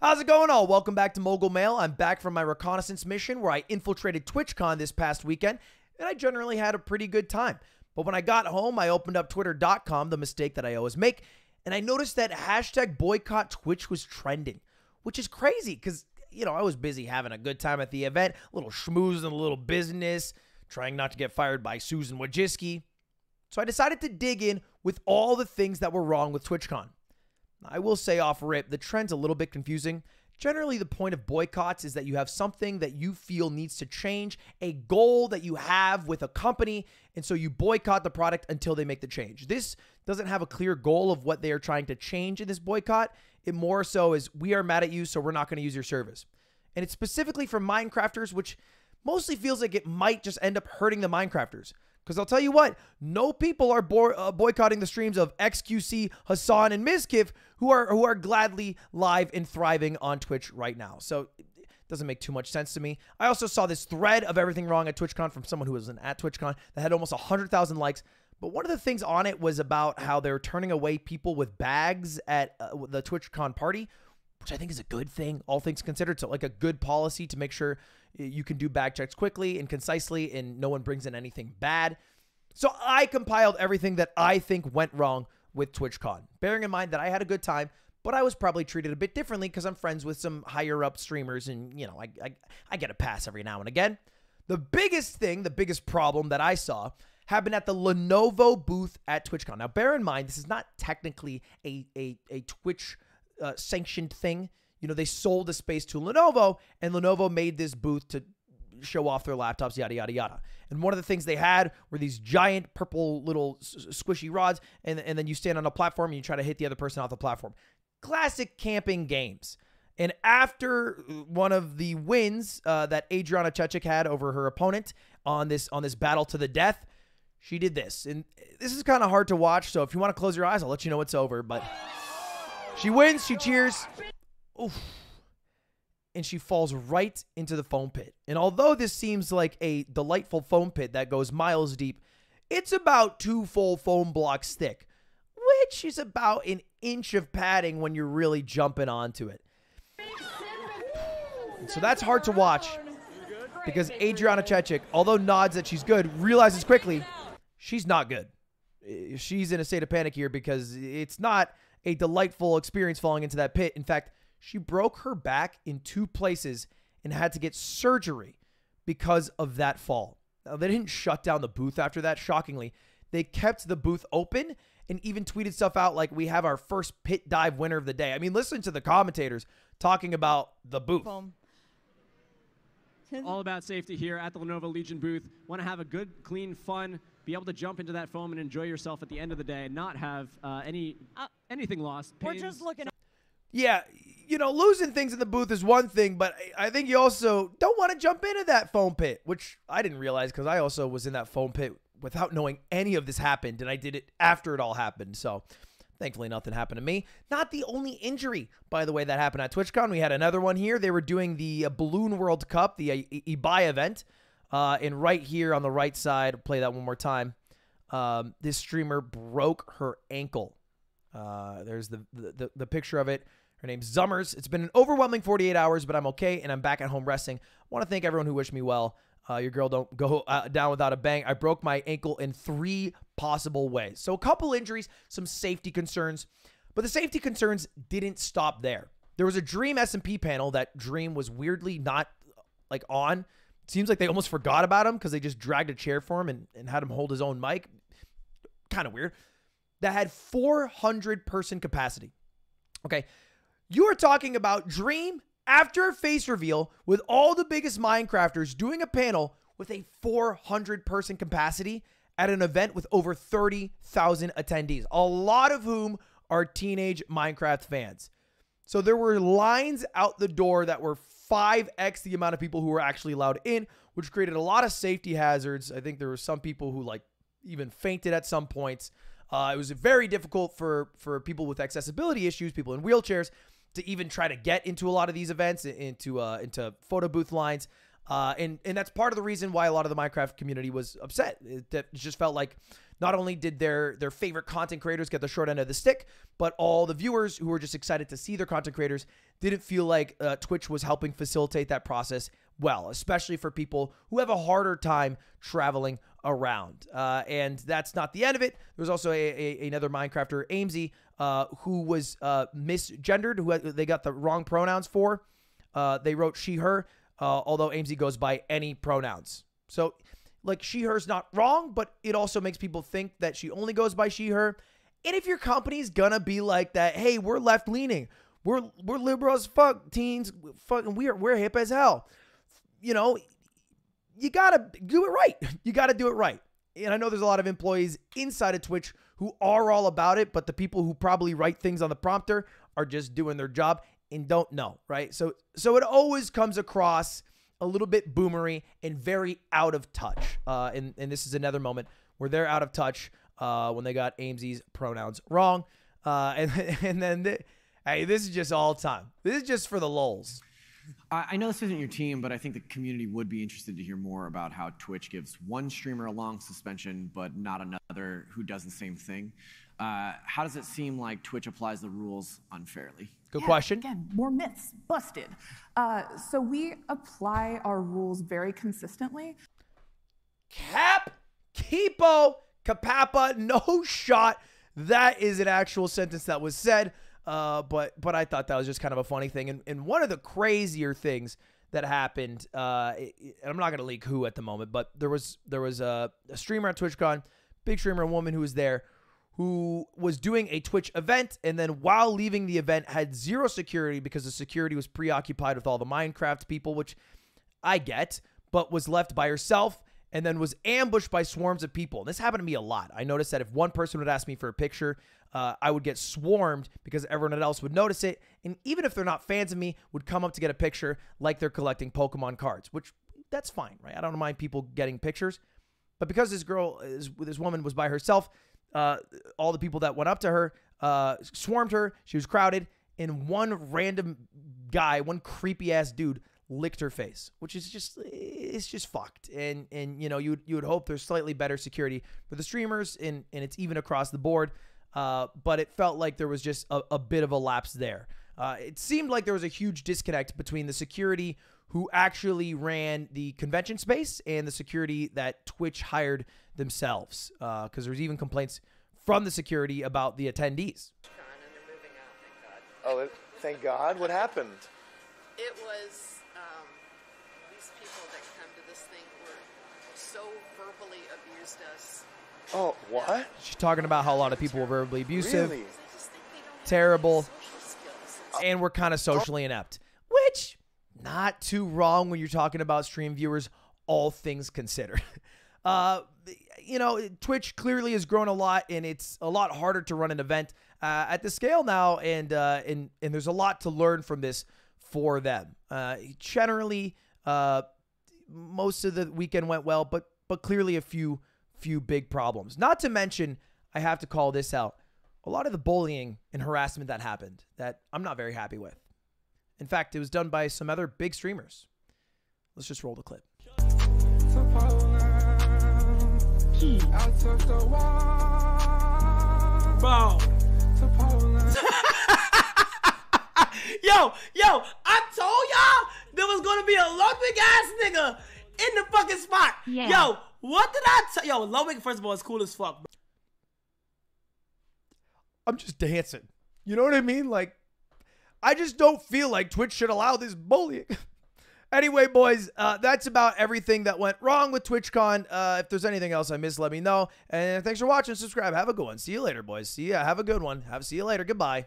How's it going all? Welcome back to Mogul Mail. I'm back from my reconnaissance mission where I infiltrated TwitchCon this past weekend, and I generally had a pretty good time. But when I got home, I opened up twitter.com, the mistake that I always make, and I noticed that hashtag boycott Twitch was trending, which is crazy because, you know, I was busy having a good time at the event, a little schmooze and a little business, trying not to get fired by Susan Wojcicki. So I decided to dig in with all the things that were wrong with TwitchCon. I will say off rip, the trend's a little bit confusing. Generally, the point of boycotts is that you have something that you feel needs to change, a goal that you have with a company, and so you boycott the product until they make the change. This doesn't have a clear goal of what they are trying to change in this boycott. It more so is, we are mad at you, so we're not going to use your service. And it's specifically for Minecrafters, which mostly feels like it might just end up hurting the Minecrafters. Because I'll tell you what, no people are boycotting the streams of XQC, Hassan, and Mizkif who are gladly live and thriving on Twitch right now. So it doesn't make too much sense to me. I also saw this thread of everything wrong at TwitchCon from someone who wasn't at TwitchCon that had almost 100,000 likes. But one of the things on it was about how they're turning away people with bags at the TwitchCon party, which I think is a good thing, all things considered. So like a good policy to make sure you can do bag checks quickly and concisely and no one brings in anything bad. So I compiled everything that I think went wrong with TwitchCon, bearing in mind that I had a good time, but I was probably treated a bit differently because I'm friends with some higher up streamers and, you know, I get a pass every now and again. The biggest thing, the biggest problem that I saw happened at the Lenovo booth at TwitchCon. Now, bear in mind, this is not technically a Twitch sanctioned thing. You know, they sold the space to Lenovo, and Lenovo made this booth to show off their laptops, yada, yada, yada. And one of the things they had were these giant purple little squishy rods, and then you stand on a platform and you try to hit the other person off the platform. Classic camping games. And after one of the wins that Adriana Chechik had over her opponent on this battle to the death, she did this. And this is kind of hard to watch, so if you want to close your eyes, I'll let you know it's over. But she wins, she cheers. Oof. And she falls right into the foam pit. And although this seems like a delightful foam pit that goes miles deep, it's about 2 full foam blocks thick, which is about an inch of padding when you're really jumping onto it. So that's hard to watch because Adriana Chechik, although nods that she's good, realizes quickly she's not good. She's in a state of panic here because it's not a delightful experience falling into that pit. In fact, she broke her back in 2 places and had to get surgery because of that fall. Now, they didn't shut down the booth after that, shockingly. They kept the booth open and even tweeted stuff out like, we have our first pit dive winner of the day. I mean, listen to the commentators talking about the booth. All about safety here at the Lenovo Legion booth. Want to have a good, clean, fun, be able to jump into that foam and enjoy yourself at the end of the day and not have anything lost. We're just looking at Yeah, you know, losing things in the booth is one thing, but I think you also don't want to jump into that foam pit, which I didn't realize because I also was in that foam pit without knowing any of this happened, and I did it after it all happened. So thankfully nothing happened to me. Not the only injury, by the way, that happened at TwitchCon. We had another one here. They were doing the Balloon World Cup, the Ibai event, and right here on the right side, I'll play that one more time, this streamer broke her ankle. There's the picture of it. Her name's Zummers. It's been an overwhelming 48 hours, but I'm okay, and I'm back at home resting. I want to thank everyone who wished me well. Your girl don't go down without a bang. I broke my ankle in 3 possible ways. So a couple injuries, some safety concerns, but the safety concerns didn't stop there. There was a Dream SMP panel that Dream was weirdly not like on. It seems like they almost forgot about him because they just dragged a chair for him and had him hold his own mic. Kind of weird. That had 400 person capacity. Okay. You are talking about Dream after a face reveal with all the biggest Minecrafters doing a panel with a 400 person capacity at an event with over 30,000 attendees, a lot of whom are teenage Minecraft fans. So there were lines out the door that were 5x the amount of people who were actually allowed in, which created a lot of safety hazards. I think there were some people who like even fainted at some points. It was very difficult for people with accessibility issues, people in wheelchairs, to even try to get into a lot of these events, into photo booth lines. And that's part of the reason why a lot of the Minecraft community was upset. It just felt like not only did their favorite content creators get the short end of the stick, but all the viewers who were just excited to see their content creators didn't feel like Twitch was helping facilitate that process well, especially for people who have a harder time traveling around. And that's not the end of it. There was also another Minecrafter, Amesy, who was misgendered, who they got the wrong pronouns for. They wrote she, her, although Amesy goes by any pronouns. So, like, she, her's not wrong, but it also makes people think that she only goes by she, her. And if your company's gonna be like that, hey, we're left-leaning, we're liberal as fuck, teens, fucking we're hip as hell, you know, you gotta do it right. You gotta do it right. And I know there's a lot of employees inside of Twitch who are all about it, but the people who probably write things on the prompter are just doing their job and don't know, right? So it always comes across a little bit boomery and very out of touch. And this is another moment where they're out of touch when they got Amesy's pronouns wrong. And then, hey, this is just all time. This is just for the lulz. I know this isn't your team, but I think the community would be interested to hear more about how Twitch gives one streamer a long suspension, but not another who does the same thing. How does it seem like Twitch applies the rules unfairly? Good question. Again, more myths busted. So we apply our rules very consistently. Cap, Keepo, Kapapa, no shot. That is an actual sentence that was said. But I thought that was just kind of a funny thing. And one of the crazier things that happened, and I'm not going to leak who at the moment, but there was a streamer on TwitchCon, big streamer, a woman who was there, who was doing a Twitch event, and then while leaving the event had zero security because the security was preoccupied with all the Minecraft people, which I get, but was left by herself and then was ambushed by swarms of people. And this happened to me a lot. I noticed that if one person would ask me for a picture, I would get swarmed because everyone else would notice it. And even if they're not fans of me, would come up to get a picture like they're collecting Pokemon cards, which that's fine, right? I don't mind people getting pictures. But because this woman was by herself, all the people that went up to her swarmed her. She was crowded, and one random guy, one creepy ass dude, licked her face, which is just fucked. And you know, you would hope there's slightly better security for the streamers, and it's even across the board. But it felt like there was just a bit of a lapse there. It seemed like there was a huge disconnect between the security who actually ran the convention space and the security that Twitch hired themselves. Because there was even complaints from the security about the attendees. Oh, thank God. What happened? It was these people that come to this thing were so verbally abused us. Oh, what? She's talking about how a lot of people were verbally abusive, Really? terrible, and were kind of socially inept, which not too wrong when you're talking about stream viewers, all things considered. You know, Twitch clearly has grown a lot, and it's a lot harder to run an event at the scale now, and there's a lot to learn from this for them. Generally, most of the weekend went well, but clearly a few big problems. Not to mention, I have to call this out, a lot of the bullying and harassment that happened that I'm not very happy with. In fact, it was done by some other big streamers. Let's just roll the clip. Bro. Yo, I told y'all there was gonna be a Ludwig ass nigga in the fucking spot. Yeah. Yo, what did I tell? Yo, Ludwig, first of all, is cool as fuck. I'm just dancing. You know what I mean? Like, I just don't feel like Twitch should allow this bullying. Anyway, boys, that's about everything that went wrong with TwitchCon. If there's anything else I missed, let me know. And thanks for watching. Subscribe. Have a good one. See you later, boys. See ya. Have a good one. See you later. Goodbye.